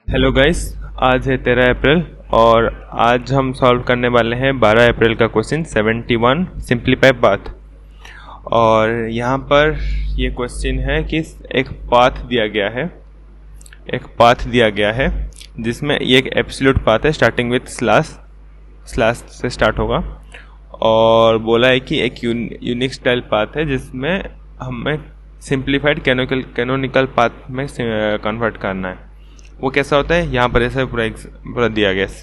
Hello guys, आज है 13 अप्रैल और आज हम सॉल्व करने वाले हैं 12 अप्रैल का क्वेश्चन 71 सिंप्लीफाई पाथ। और यहाँ पर ये क्वेश्चन है कि एक पाथ दिया गया है जिसमें ये एक एब्सोल्यूट पाथ है स्टार्टिंग विथ स्लैश से स्टार्ट होगा और बोला है कि एक यूनिक स्टाइल पाथ है जिसमें हमें सिंप्लीफाइड कैनोनिकल पाथ में कन्वर्ट करना है। वो कैसा होता है यहाँ पर ऐसा पूरा दिया गया है।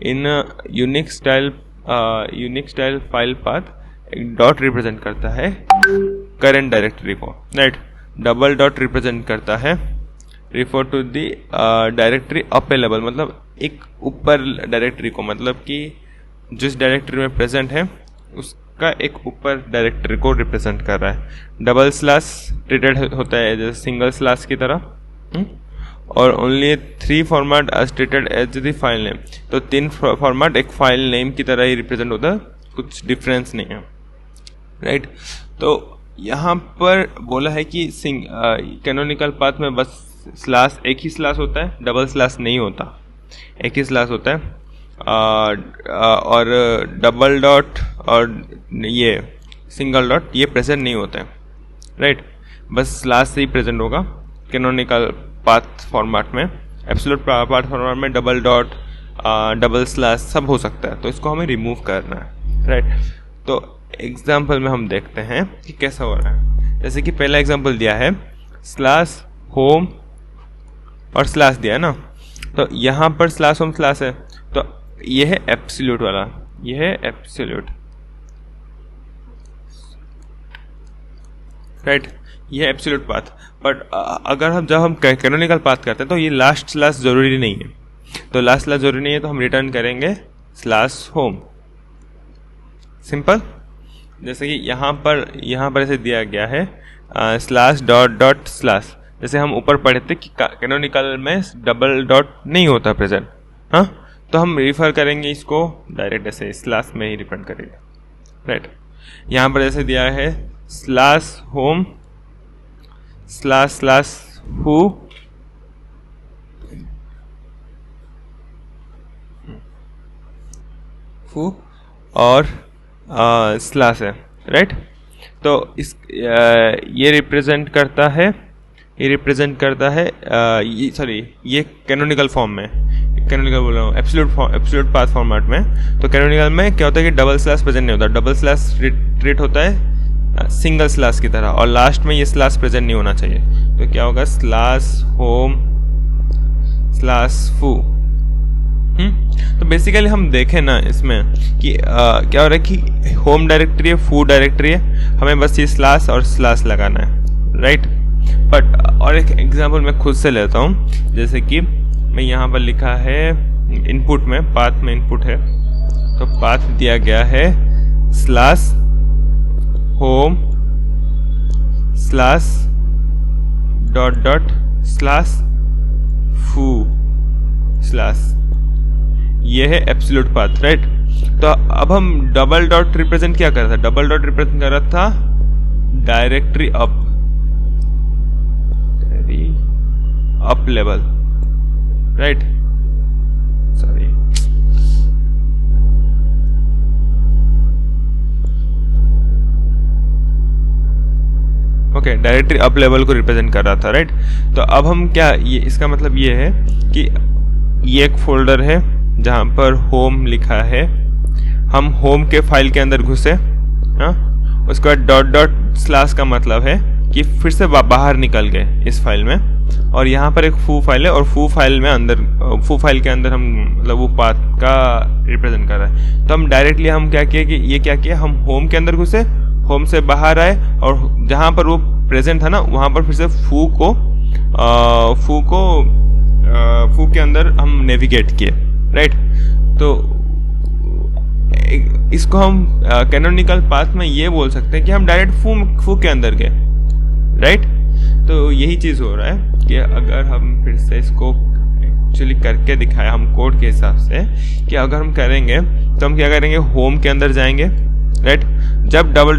In Unix style file path एक डॉट रिप्रेजेंट करता है करंट डायरेक्टरी को, राइट। डबल डॉट रिप्रेजेंट करता है refer to the directory available, मतलब एक ऊपर डायरेक्टरी को, मतलब कि जिस डायरेक्टरी में प्रेजेंट है उसका एक ऊपर डायरेक्टरी को रिप्रेजेंट कर रहा है। डबल स्लैश ट्रीटेड होता है जैसे सिंगल स्लैश की तरह, और only 3 format as treated as the file name. तो 3 फॉर्मेट एक फाइल नेम की तरह ही रिप्रेजेंट होता है, कुछ डिफरेंस नहीं है, राइट। तो यहाँ पर बोला है कि कैनोनिकल पाथ में बस स्लैश एक ही स्लैश होता है, डबल स्लैश नहीं होता, एक ही स्लैश होता है। और डबल डॉट और ये सिंगल डॉट ये प्रेजेंट नहीं होता है, राइट। बस स्लैश से ही प्रेजेंट होगा कैनोनिकल पाथ फॉर्मेट में। एब्सोल्यूट पाथ फॉर्मेट में डबल डॉट डबल स्लैश सब हो सकता है, तो इसको हमें रिमूव करना है, राइट। तो एग्जांपल में हम देखते हैं कि कैसा हो रहा है। जैसे कि पहला एग्जांपल दिया है स्लैश होम और स्लैश दिया है ना, तो यहाँ पर स्लैश होम स्लैश है, तो ये है एब्सोल्यूट वाला, ये है एब्सोल्यूट, राइट। ये है एब्सोल्यूट पाथ। बट अगर जब हम कैनोनिकल पाथ करते हैं तो ये लास्ट स्लैश जरूरी नहीं है, तो लास्ट स्लैश जरूरी नहीं है तो हम रिटर्न करेंगे स्लैश होम, सिंपल। जैसे कि यहाँ पर ऐसे दिया गया है स्लैश डॉट डॉट स्लैश, जैसे हम ऊपर पढ़े थे कि कैनोनिकल में डबल डॉट नहीं होता प्रेजेंट, हाँ, तो हम रिफर करेंगे इसको डायरेक्ट ऐसे स्लैश में ही रिफर करेंगे, राइट। यहाँ पर ऐसे दिया है slash home slash slash who और स्लैश है, राइट। तो इस ये रिप्रेजेंट करता है ये कैनोनिकल फॉर्म में, कैनोनिकल बोल रहा हूँ एब्सोल्यूट पाथ फॉर्मेट में। तो कैनोनिकल में क्या होता है कि डबल स्लैश प्रेजेंट नहीं होता, डबल स्लैश ट्रीट होता है सिंगल स्लैश की तरह, और लास्ट में ये स्लैश प्रेजेंट नहीं होना चाहिए। तो क्या होगा स्लैश होम स्लैश फू। तो बेसिकली हम देखें ना इसमें कि क्या हो रहा है कि होम डायरेक्टरी है, फू डायरेक्टरी है, हमें बस ये स्लैश और स्लैश लगाना है, राइट। बट और एक एग्जांपल मैं खुद से लेता हूँ, जैसे कि मैं यहाँ पर लिखा है इनपुट में, पाथ में इनपुट है, तो पाथ दिया गया है slash home slash dot dot slash foo slash, ये है एब्सोल्यूट पाथ, राइट। तो अब हम डबल डॉट रिप्रेजेंट क्या कर रहा था, डबल डॉट रिप्रेजेंट कर रहा था directory up level, right. Sorry, okay, directory up level को रिप्रेजेंट कर रहा था, राइट। तो अब हम क्या, ये इसका मतलब ये है कि ये एक फोल्डर है जहाँ पर होम लिखा है, हम होम के फाइल के अंदर घुसे, हाँ, उसके बाद डॉट डॉट स्लैश का मतलब है कि फिर से बाहर निकल गए इस फाइल में, और यहाँ पर एक फू फाइल है, और फू फाइल के अंदर हम मतलब वो पाथ का रिप्रेजेंट कर रहा है। तो हम डायरेक्टली हम क्या किए कि ये क्या किया, हम होम के अंदर घुसे, होम से बाहर आए, और जहाँ पर वो प्रेजेंट था ना वहाँ पर फिर से फू के अंदर हम नेविगेट किए, राइट। तो इसको हम कैनोनिकल पाथ में ये बोल सकते हैं कि हम डायरेक्ट फू के अंदर गए, राइट। तो यही चीज़ हो रहा है कि अगर हम फिर से इसको एक्चुअली करके दिखाए हम कोड के हिसाब से, कि अगर हम करेंगे तो हम क्या करेंगे, होम के अंदर जाएंगे, राइट। जब डबल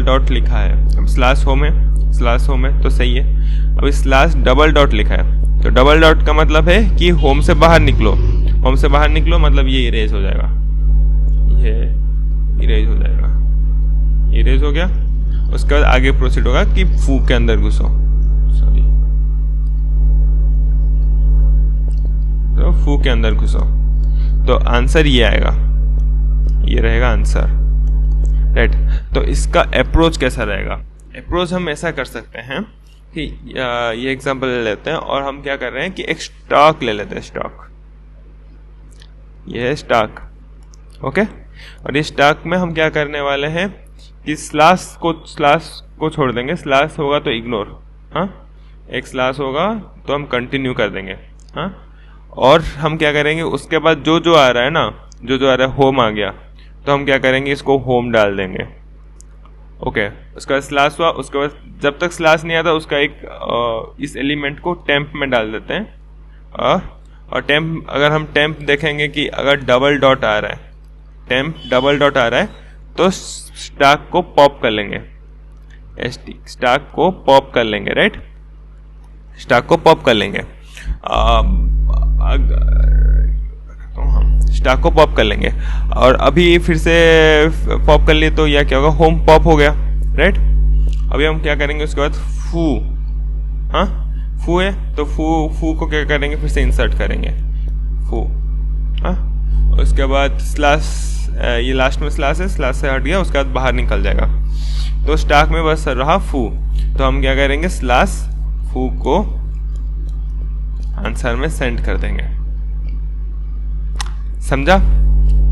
डॉट लिखा है, अब स्लैश होम है तो सही है, अब स्लैश डबल डॉट लिखा है तो डबल डॉट का मतलब है कि होम से बाहर निकलो, होम से बाहर निकलो मतलब ये इरेज हो जाएगा, ये इरेज हो जाएगा, इरेज हो गया। उसके बाद आगे प्रोसीड होगा कि फू के अंदर घुसो, सॉरी, तो फू के अंदर घुसो, तो आंसर ये आएगा, ये रहेगा आंसर, राइट। तो इसका अप्रोच कैसा रहेगा? अप्रोच हम ऐसा कर सकते हैं कि ये एग्जांपल ले लेते हैं और हम क्या कर रहे हैं कि एक स्टॉक ले लेते हैं, स्टॉक, ये है स्टॉक, ओके। और इस स्टॉक में हम क्या करने वाले हैं कि स्लैश को छोड़ देंगे, स्लैश होगा तो इग्नोर, हाँ, एक स्लैश होगा तो हम कंटिन्यू कर देंगे, हाँ। और हम क्या करेंगे उसके बाद जो जो आ रहा है ना, जो जो आ रहा है, होम आ गया तो हम क्या करेंगे इसको होम डाल देंगे, ओके। उसके बाद स्लैश हुआ, उसके बाद जब तक स्लैश नहीं आता उसका एक इस एलिमेंट को टेम्प में डाल देते हैं। और टेम्प, अगर हम टेम्प देखेंगे कि अगर डबल डॉट आ रहा है, टेम्प डबल डॉट आ रहा है तो स्टैक को पॉप कर लेंगे, स्टैक को पॉप कर लेंगे, राइट, स्टैक को पॉप कर लेंगे, स्टैक को पॉप कर लेंगे। और अभी फिर से पॉप कर लिए तो यह क्या होगा, होम पॉप हो गया, राइट। अभी हम क्या करेंगे उसके बाद फू, हाँ, फू है तो फू को क्या करेंगे, फिर से इंसर्ट करेंगे, फू, हाँ। उसके बाद स्लैश, ये लास्ट में स्लैश है, स्लैश से हट गया, उसके बाद बाहर निकल जाएगा, तो स्टैक में बस रहा फू, तो हम क्या करेंगे स्लैश फू को आंसर में सेंड कर देंगे, समझा।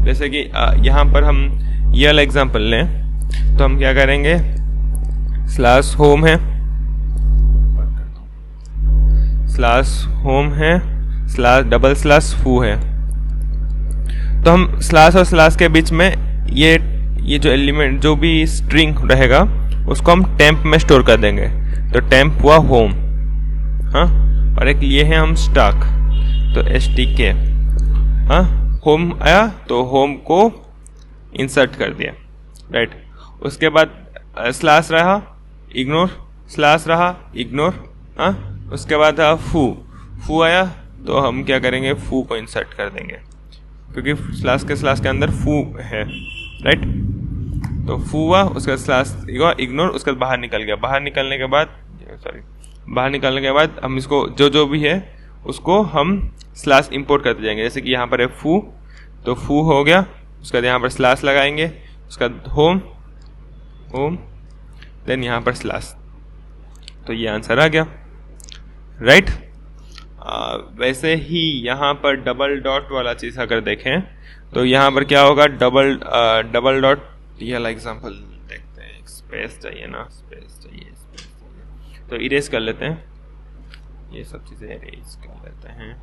जैसे कि यहाँ पर हम ये वाला एग्जांपल लें तो हम क्या करेंगे, स्लैश होम है, स्लैश होम है, स्लैश डबल स्लैश फू है, तो हम स्लैश और स्लैश के बीच में ये जो एलिमेंट, जो भी स्ट्रिंग रहेगा उसको हम टेम्प में स्टोर कर देंगे, तो टेम्प हुआ होम, हाँ। और एक लिए हैं हम स्टॉक, तो stk, हाँ, होम आया तो होम को इंसर्ट कर दिया, राइट। उसके बाद स्लैश रहा इग्नोर, स्लैश रहा इग्नोर, हाँ। उसके बाद फू आया तो हम क्या करेंगे, फू को इंसर्ट कर देंगे क्योंकि स्लैश के अंदर फू है, राइट। तो फू हुआ, उसके बाद स्लैश इग्नोर, उसके बाद बाहर निकल गया, बाहर निकलने के बाद हम इसको जो भी है उसको हम स्लैश इंपोर्ट करते जाएंगे। जैसे कि यहाँ पर है फू, तो फू हो गया, उसके बाद यहाँ पर स्लैश लगाएंगे, उसका होम, देन यहाँ पर स्लैश, तो ये आंसर आ गया, राइट। वैसे ही यहाँ पर डबल डॉट वाला चीज़ अगर देखें तो यहाँ पर क्या होगा, डबल डॉट, ये वाला एग्जाम्पल देखते हैं, स्पेस चाहिए ना, स्पेस चाहिए, तो इरेज कर लेते हैं, ये सब चीज़ें इरेज कर लेते हैं।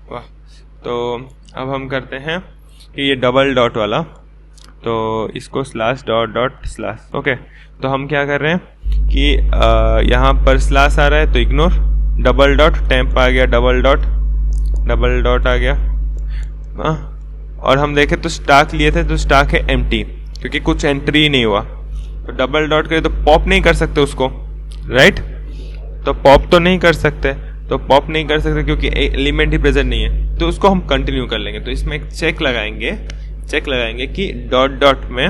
वाह, तो अब हम करते हैं कि ये डबल डॉट वाला, तो इसको slash dot dot slash, okay. तो हम क्या कर रहे हैं कि यहाँ पर स्लैश आ रहा है तो इग्नोर, डबल डॉट टेम्प आ गया, डबल डॉट आ गया, हाँ। और हम देखें तो स्टॉक लिए थे तो स्टॉक है एम्प्टी क्योंकि कुछ एंट्री नहीं हुआ, तो डबल डॉट करें तो पॉप नहीं कर सकते उसको, राइट। तो पॉप तो नहीं कर सकते, क्योंकि एलिमेंट ही प्रेजेंट नहीं है, तो उसको हम कंटिन्यू कर लेंगे। तो इसमें एक चेक लगाएंगे कि डॉट डॉट में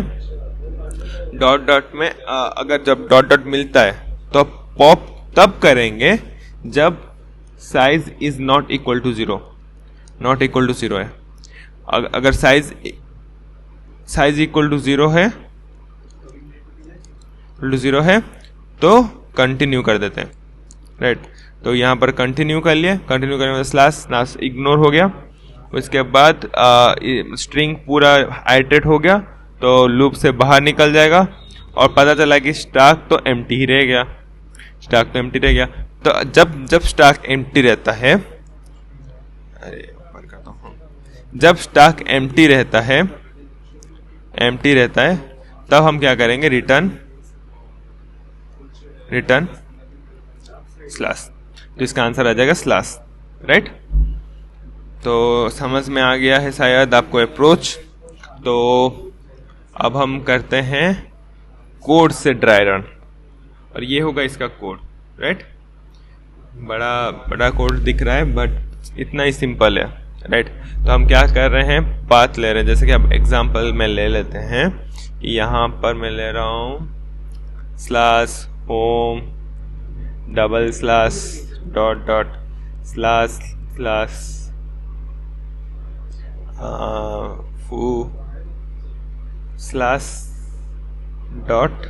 अगर जब डॉट डॉट मिलता है तो पॉप तब करेंगे जब size is not equal to zero है। अगर साइज इक्वल टू जीरो है तो कंटिन्यू कर देते हैं, राइट। तो यहाँ पर कंटिन्यू कर लिया, कंटिन्यू करने में स्लैश इग्नोर हो गया, उसके बाद स्ट्रिंग पूरा आइटरेट हो गया तो लूप से बाहर निकल जाएगा और पता चला कि स्टॉक तो एम्प्टी ही रह गया, तो जब स्टॉक एम्प्टी रहता है, जब स्टॉक एम्प्टी रहता है तब हम क्या करेंगे, रिटर्न स्लैश, तो इसका आंसर आ जाएगा स्लैश, राइट। तो समझ में आ गया है शायद आपको अप्रोच। तो अब हम करते हैं कोड से ड्राई रन, और ये होगा इसका कोड, राइट। बड़ा बड़ा कोड दिख रहा है बट इतना ही सिंपल है, राइट। तो हम क्या कर रहे हैं, पाथ ले रहे हैं। जैसे कि अब एग्जांपल में ले लेते हैं कि यहाँ पर मैं ले रहा हूँ slash home double slash dot dot slash slash foo slash dot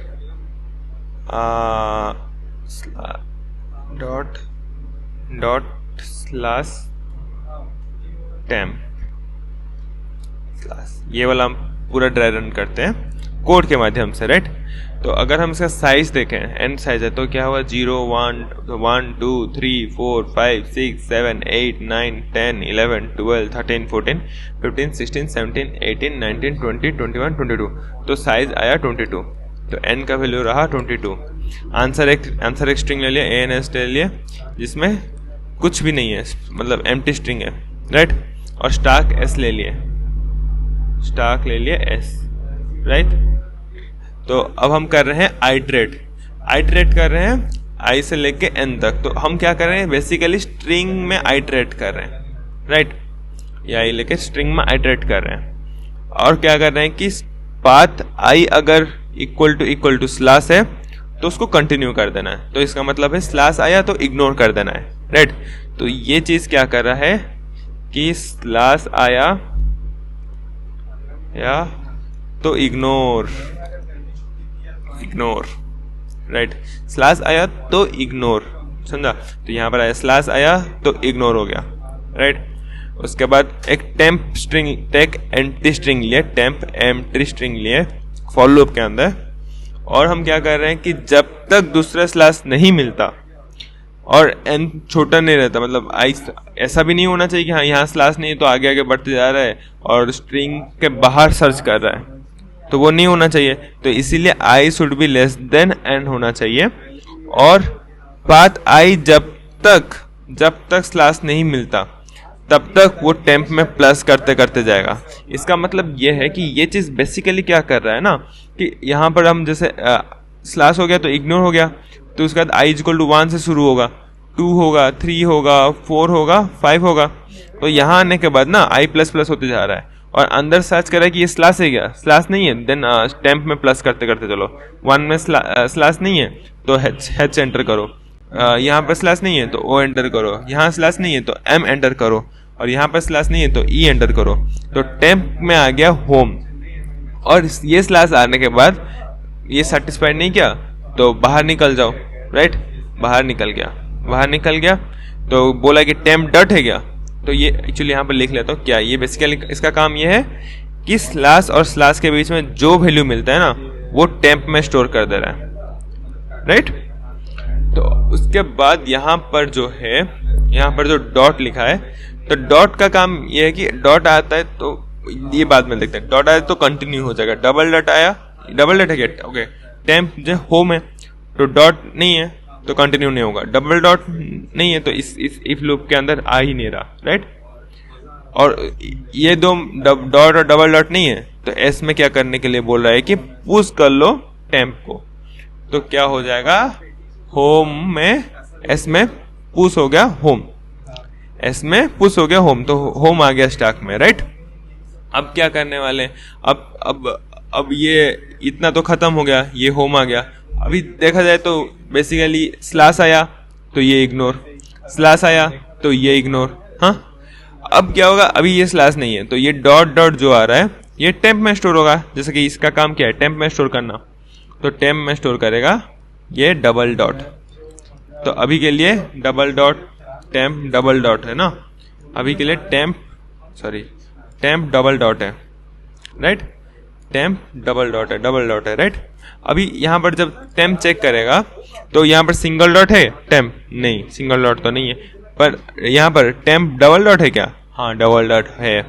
dot dot slash temp slash, ये वाला हम पूरा ड्राई रन करते हैं कोड के माध्यम से, राइट। तो अगर हम इसका साइज देखें, एंड साइज है, तो क्या हुआ 0 1 1 2 3 4 5 6 7 8 9 10 11 12 13 14 15 16 17 18 19 20 21 22, तो साइज आया 22। तो n का वैल्यू रहा 22। आंसर एक स्ट्रिंग ले लिया, ANS ले लिया जिसमें कुछ भी नहीं है, मतलब एम्प्टी स्ट्रिंग है, राइट। और स्टार्क s ले लिए, स्टार्क ले लिए s, राइट। तो अब हम कर रहे हैं आइटरेट कर रहे हैं i से लेके n तक। तो हम क्या कर रहे हैं, बेसिकली स्ट्रिंग में आइटरेट कर रहे हैं, राइट। या i लेके स्ट्रिंग में आइटरेट कर रहे हैं। और क्या कर रहे हैं कि पाथ i अगर इक्वल टू स्लैश है तो उसको कंटिन्यू कर देना है। तो इसका मतलब है स्लैश आया तो इग्नोर कर देना है, राइट। तो ये चीज क्या कर रहा है कि स्लैश आया या तो इग्नोर, राइट। स्लैश आया तो इग्नोर, समझा। तो यहाँ पर आया स्लैश आया तो इग्नोर हो गया, राइट। उसके बाद एक टेम्प एम्प्टी स्ट्रिंग लिए, टेम्प एम्प्टी स्ट्रिंग लिए फॉर लूप के अंदर। और हम क्या कर रहे हैं कि जब तक दूसरा स्लैश नहीं मिलता और n छोटा नहीं रहता, मतलब i ऐसा भी नहीं होना चाहिए कि हाँ यहाँ स्लैश नहीं है तो आगे आगे बढ़ते जा रहा है और स्ट्रिंग के बाहर सर्च कर रहा है, तो वो नहीं होना चाहिए। तो इसीलिए i should be less than n होना चाहिए। और पाथ i जब तक स्लैश नहीं मिलता तब तक वो टेम्प में प्लस करते करते जाएगा। इसका मतलब ये है कि ये चीज बेसिकली क्या कर रहा है ना, कि यहाँ पर हम जैसे स्लैश हो गया तो इग्नोर हो गया, तो उसके बाद i इक्वल टू 1 से शुरू होगा, 2 होगा, 3 होगा, 4 होगा, 5 होगा। तो यहाँ आने के बाद ना i प्लस प्लस होते जा रहा है और अंदर सर्च कर रहा है कि ये स्लैश है क्या, स्लैश नहीं है, देन टेम्प में प्लस करते करते चलो। 1 में स्लैश नहीं है तो h एंटर करो, यहाँ पर स्लैश नहीं है तो o एंटर करो, यहाँ स्लैश नहीं है तो m एंटर करो, और यहाँ पर स्लैश नहीं है तो e एंटर करो। तो टेम्प में आ गया होम। और ये स्लैश आने के बाद ये सेटिस्फाइड नहीं किया तो बाहर निकल जाओ, राइट। बाहर निकल गया तो बोला कि टेम्प डॉट है क्या, तो ये एक्चुअली यहाँ पर लिख लेता हूँ क्या। ये बेसिकली इसका काम ये है कि स्लैश और स्लैश के बीच में जो वैल्यू मिलता है ना वो टेम्प में स्टोर कर दे रहा है, राइट। तो उसके बाद यहाँ पर जो डॉट लिखा है, तो डॉट का काम ये है कि डॉट आता है तो ये बाद में देखते हैं, डॉट आया तो कंटिन्यू हो जाएगा, डबल डॉट है क्या, ओके। टेम्प जो होम है तो डॉट नहीं है तो कंटिन्यू नहीं होगा, डबल डॉट नहीं है तो इस इफ लूप के अंदर आ ही नहीं रहा, राइट। और ये दो डॉट और डबल डॉट नहीं है तो एस में क्या करने के लिए बोल रहा है कि पुश कर लो टेम्प को, तो क्या हो जाएगा होम में एस में पुश हो गया होम, एस में पुश हो गया होम, तो होम आ गया स्टैक में, राइट। अब क्या करने वाले, अब ये इतना तो खत्म हो गया, ये होम आ गया। अभी देखा जाए तो बेसिकली स्लैश आया तो ये इग्नोर, स्लैश आया तो ये इग्नोर, हाँ। अब क्या होगा, अभी ये स्लैश नहीं है तो ये डॉट डॉट जो आ रहा है ये टेम्प में स्टोर होगा, जैसे कि इसका काम क्या है टेम्प में स्टोर करना, तो टेम्प में स्टोर करेगा ये डबल डॉट। तो अभी के लिए double dot temp double dot है ना, अभी के लिए टेम्प डबल डॉट है, राइट। टेम्प डबल डॉट है, राइट। अभी यहाँ पर जब टेम्प चेक करेगा तो यहाँ पर सिंगल डॉट है, टेम्प नहीं, सिंगल डॉट तो नहीं है, पर यहाँ पर टेम्प डबल डॉट है क्या, हाँ डबल डॉट है।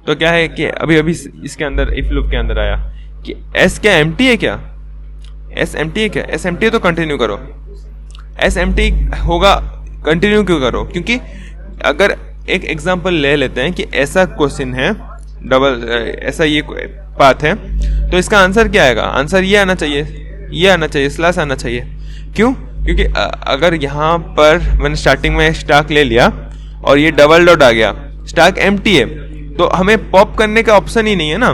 तो क्या है कि अभी इसके अंदर इफ लूप के अंदर आया कि एस क्या एम्प्टी है क्या, एस एम्प्टी है क्या, एस एम्प्टी है तो कंटिन्यू करो, एस एम्प्टी होगा कंटिन्यू क्यों करो, क्योंकि अगर एक एग्जांपल ले लेते हैं कि ऐसा क्वेश्चन है ऐसा ये पाथ है, तो इसका आंसर क्या आएगा? आंसर ये आना चाहिए, ये आना चाहिए, स्लैश आना चाहिए। क्यों? क्योंकि अगर यहाँ पर मैंने स्टार्टिंग में स्टैक ले लिया और ये डबल डॉट आ गया, स्टैक एम्प्टी है, तो हमें पॉप करने का ऑप्शन ही नहीं है ना।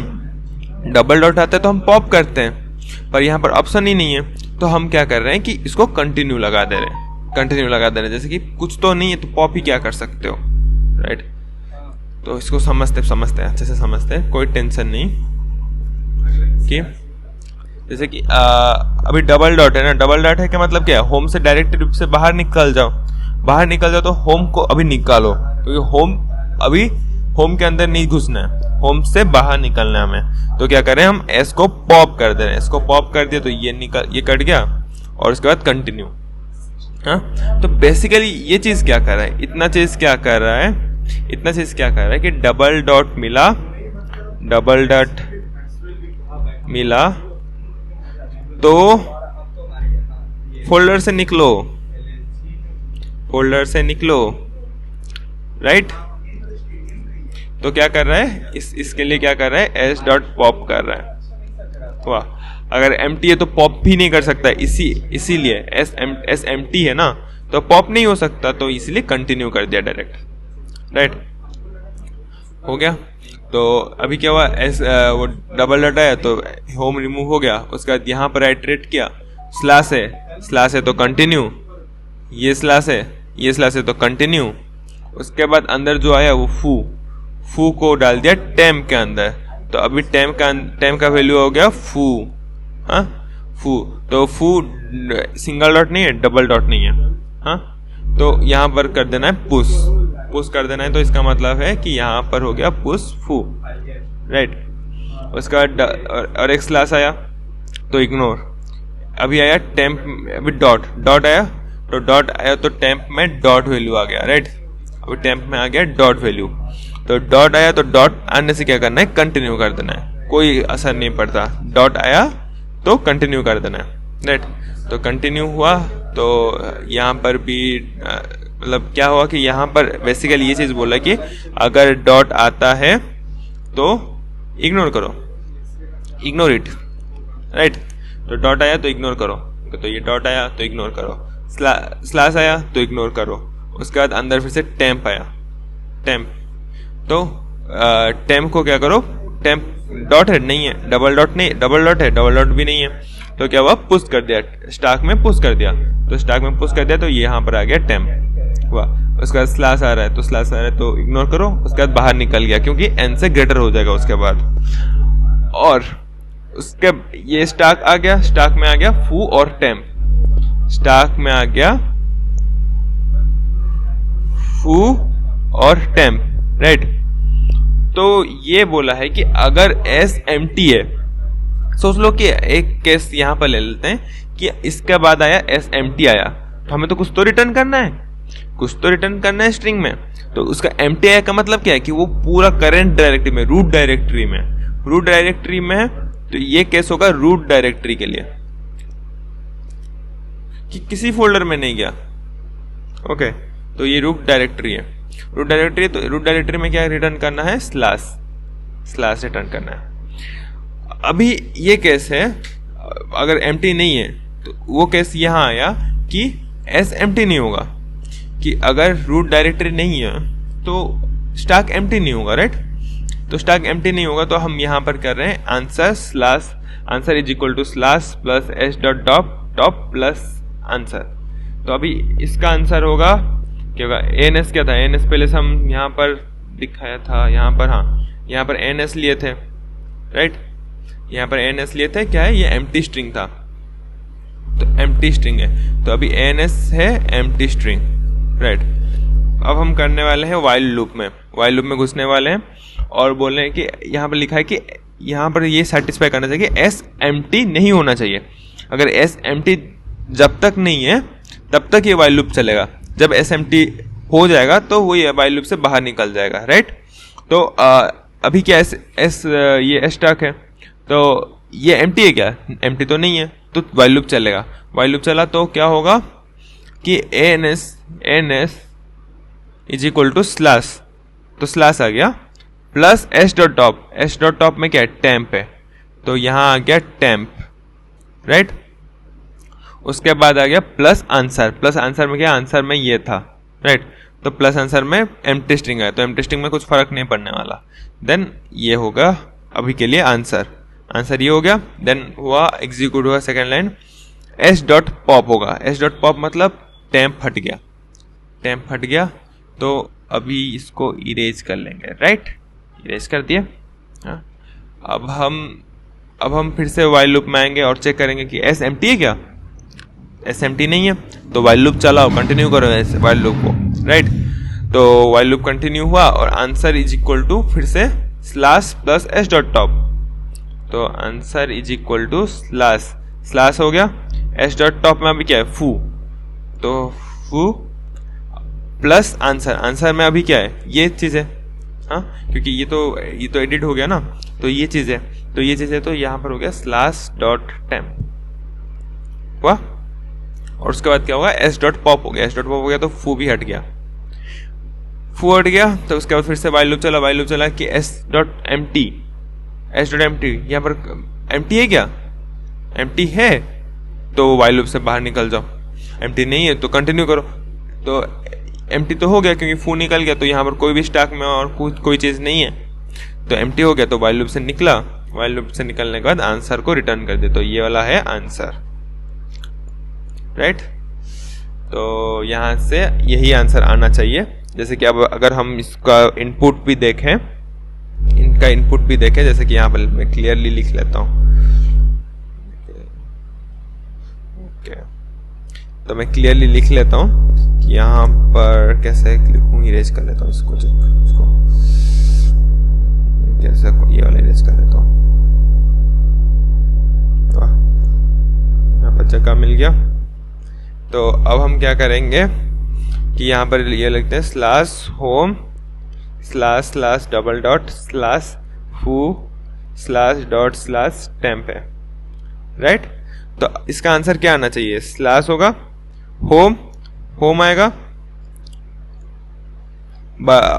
डबल डॉट आता है तो हम पॉप करते हैं, पर यहाँ पर ऑप्शन ही नहीं है, तो हम क्या कर रहे हैं कि इसको कंटिन्यू लगा दे रहे हैं, कंटिन्यू लगा दे रहे हैं। जैसे कि कुछ तो नहीं है तो पॉप ही क्या कर सकते हो, राइट? तो इसको समझते हैं, अच्छे से समझते हैं, कोई टेंशन नहीं। कि जैसे कि अभी डबल डॉट है ना, डबल डॉट है क्या मतलब क्या है? होम से डायरेक्ट रूप से बाहर निकल जाओ, तो होम को अभी निकालो, क्योंकि होम अभी होम के अंदर नहीं घुसना है, होम से बाहर निकलना है हमें। तो क्या करें हम? एस को पॉप कर दे रहे हैं, इसको पॉप कर दिया तो ये कट गया, और उसके बाद कंटिन्यू। हाँ, तो बेसिकली ये चीज क्या कर रहा है? इतना चीज क्या कर रहा है कि डबल डॉट मिला तो फोल्डर से निकलो, राइट? तो क्या कर रहा है? इसके लिए क्या कर रहा है? एस डॉट पॉप कर रहा है। वाह, अगर एम्प्टी है तो पॉप भी नहीं कर सकता, इसीलिए एस एम्प्टी है ना, तो पॉप नहीं हो सकता, तो इसीलिए कंटिन्यू कर दिया डायरेक्ट, राइट? हो गया। तो अभी क्या हुआ? वो डबल डॉट आया तो होम रिमूव हो गया, उसके बाद यहाँ पर आइटरेट किया, स्लैश है तो कंटिन्यू, ये स्लैश है तो कंटिन्यू। उसके बाद अंदर जो आया वो फू को डाल दिया टेम्प के अंदर, तो अभी टेम्प का वैल्यू हो गया फू। हाँ, फू, तो फू सिंगल डॉट नहीं है, डबल डॉट नहीं है। हाँ, तो यहाँ पर कर देना है पुश कर देना है, तो इसका मतलब है कि यहाँ पर हो गया पुश फू, राइट? उसके बाद और एक स्लैश आया तो इग्नोर। अभी आया टेम्प, अभी डॉट आया तो टेम्प में डॉट वैल्यू आ गया, राइट? अभी टेम्प में आ गया डॉट वैल्यू, तो डॉट आया तो डॉट आने से क्या करना है? कंटिन्यू कर देना है, कोई असर नहीं पड़ता। डॉट आया तो कंटिन्यू कर देना है, राइट? तो कंटिन्यू हुआ, तो यहाँ पर भी मतलब क्या हुआ कि यहाँ पर बेसिकली ये चीज बोला कि अगर डॉट आता है तो इग्नोर करो, इग्नोर इट, राइट? तो डॉट आया तो इग्नोर करो, तो ये डॉट आया तो इग्नोर करो, स्लैश आया तो इग्नोर करो। उसके बाद अंदर फिर से टेम्प आया, तो टेम्प को क्या करो? टेम्प डॉट है नहीं है, डबल डॉट नहीं, डबल डॉट है, डबल डॉट भी नहीं है, तो क्या हुआ? पुश कर दिया, स्टैक में पुश कर दिया, तो ये यहाँ पर आ गया टेम्प हुआ। उसके बाद स्लैश आ रहा है तो इग्नोर करो, उसके बाद बाहर निकल गया, क्योंकि एन से ग्रेटर हो जाएगा उसके बाद। और उसके ये स्टैक आ गया, स्टैक में आ गया फू और टेम्प, स्टैक में आ गया फू और टेम्प, राइट? तो ये बोला है कि अगर एस एम्प्टी है, सोच लो कि एक केस यहां पर ले लेते हैं कि इसके बाद आया एस एम्प्टी आया, तो हमें तो कुछ तो रिटर्न करना है स्ट्रिंग में। तो उसका एम्प्टी आया का मतलब क्या है? कि वो पूरा करंट डायरेक्टरी में, रूट डायरेक्टरी में है, तो ये केस होगा रूट डायरेक्टरी के लिए, कि किसी फोल्डर में नहीं गया। ओके, तो ये रूट डायरेक्टरी है, तो रूट डायरेक्टरी में क्या रिटर्न करना है? स्लैश रिटर्न करना है। अभी ये केस है, अगर एम्प्टी नहीं है तो वो केस यहाँ आया कि एस एम्प्टी नहीं होगा, कि अगर रूट डायरेक्टरी नहीं है तो स्टैक एम्प्टी नहीं होगा, राइट? तो स्टैक एम्प्टी नहीं होगा, तो हम यहाँ पर कर रहे हैं answer is equal to slash plus S dot top plus answer. तो अभी इसका आंसर होगा क्या होगा? एन एस क्या था? एन एस पहले से हम यहाँ पर दिखाया था, यहाँ पर, हाँ, यहाँ पर एन एस लिए थे, राइट? यहाँ पर एन एस लिए थे, क्या है? ये एम्प्टी स्ट्रिंग था, तो एम्प्टी स्ट्रिंग है, तो अभी एन एस है एम्प्टी स्ट्रिंग, राइट? अब हम करने वाले हैं वाइल लूप में घुसने वाले हैं, और बोल रहे हैं कि यहाँ पर लिखा है कि यहाँ पर ये सेटिस्फाई करना चाहिए कि एस एम्प्टी नहीं होना चाहिए। अगर एस एम्प्टी जब तक नहीं है तब तक ये वाइल लूप चलेगा, जब एस एम्प्टी हो जाएगा तो वो ये वाइल लूप से बाहर निकल जाएगा, राइट? तो अभी क्या ये स्टैक है, तो ये एम्प्टी है क्या? एम्प्टी तो नहीं है, तो वाइल लूप चलेगा। वाइल लूप चला तो क्या होगा कि n s is equal to slash, तो स्लैश आ गया, plus S dot top, s dot top में क्या है, टेम्प है, तो यहां आ गया टेम्प, राइट। उसके बाद आ गया प्लस आंसर, प्लस आंसर में क्या, आंसर में ये था, राइट। तो प्लस आंसर में एम्प्टी स्ट्रिंग है, तो एम्प्टी स्ट्रिंग में कुछ फर्क नहीं पड़ने वाला। देन ये होगा अभी के लिए आंसर, आंसर ये हो गया। देन हुआ एग्जीक्यूट हुआ second line, S dot pop होगा, एस डॉट पॉप मतलब टेम्प हट गया, टेम्प हट गया। तो अभी इसको इरेज कर लेंगे, राइट, इरेज कर दिया। हाँ, अब हम फिर से वाइल लूप में आएंगे और चेक करेंगे कि एस एम्प्टी है क्या, एस एम्प्टी नहीं है, तो वाइल लूप चलाओ, कंटिन्यू करो ऐसे वाइल लूप को, राइट। तो वाइल लूप कंटिन्यू हुआ और आंसर इज इक्वल टू फिर से slash plus S dot top, तो answer is equal to slash, slash हो गया, एस डॉट टॉप में अभी क्या है, फू, तो फू प्लस आंसर, आंसर में अभी क्या है, ये चीज है, हाँ, क्योंकि ये तो एडिट हो गया ना, तो ये चीज है, तो ये चीज है, तो यहां पर हो गया स्लैश डॉट टेम्प हुआ। और उसके बाद क्या होगा, एस डॉट पॉप हो गया, एस डॉट पॉप हो गया तो फू भी हट गया, फू हट गया। तो उसके बाद फिर से वाइल लूप चला, वाइल लूप चला कि S dot empty, S dot empty, यहाँ पर एम्प्टी है क्या, एम्प्टी है तो वाइल लूप से बाहर निकल जाओ, एम्प्टी नहीं है तो कंटिन्यू करो। तो एम्प्टी तो हो गया क्योंकि फू निकल गया, तो यहाँ पर कोई भी स्टैक में और कोई चीज़ नहीं है, तो एम्प्टी हो गया, तो वाइल लूप से निकला, वाइल लूप से निकलने के बाद आंसर को रिटर्न कर दे, तो ये वाला है आंसर, राइट। तो यहाँ से यही आंसर आना चाहिए। जैसे कि अब अगर हम इसका इनपुट भी देखें, इनका इनपुट भी देखें, जैसे कि यहाँ पर मैं क्लियरली लिख लेता हूँ, ओके, तो मैं क्लियरली लिख लेता हूँ कि यहाँ पर कैसे लिखूँ, इरेज कर लेता हूँ इसको कैसे, ये वाला इरेज कर लेता हूँ, यहाँ पर जगह मिल गया। तो अब हम क्या करेंगे कि यहाँ पर ये लिखते हैं slash home slash slash double dot slash foo slash dot slash temp है, राइट। तो इसका आंसर क्या आना चाहिए, स्लैश होगा, होम, होम आएगा,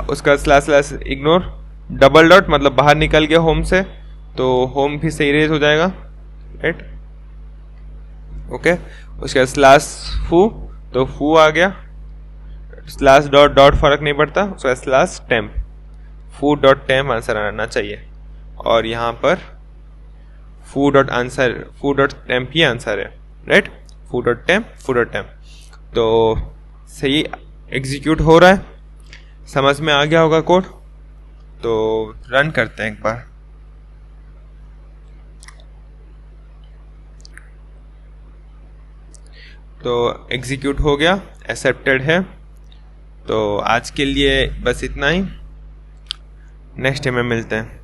उसका slash slash ignore, double dot मतलब बाहर निकल गया होम से, तो होम फिर से इरेज हो जाएगा, राइट, ओके। उसके स्लैश फू, तो फू आ गया, स्लैश डॉट डॉट फर्क नहीं पड़ता, उसका स्लैश टेम्प, फू डॉट टेम्प आंसर आना चाहिए। और यहाँ पर फू डॉट आंसर, फू डॉट टेम्प ही आंसर है, राइट, फू डॉट टेम्प, फू डॉट टेम्प। तो सही एग्जीक्यूट हो रहा है, समझ में आ गया होगा कोड, तो रन करते हैं एक बार। तो एग्जीक्यूट हो गया, एक्सेप्टेड है। तो आज के लिए बस इतना ही, नेक्स्ट डे में मिलते हैं।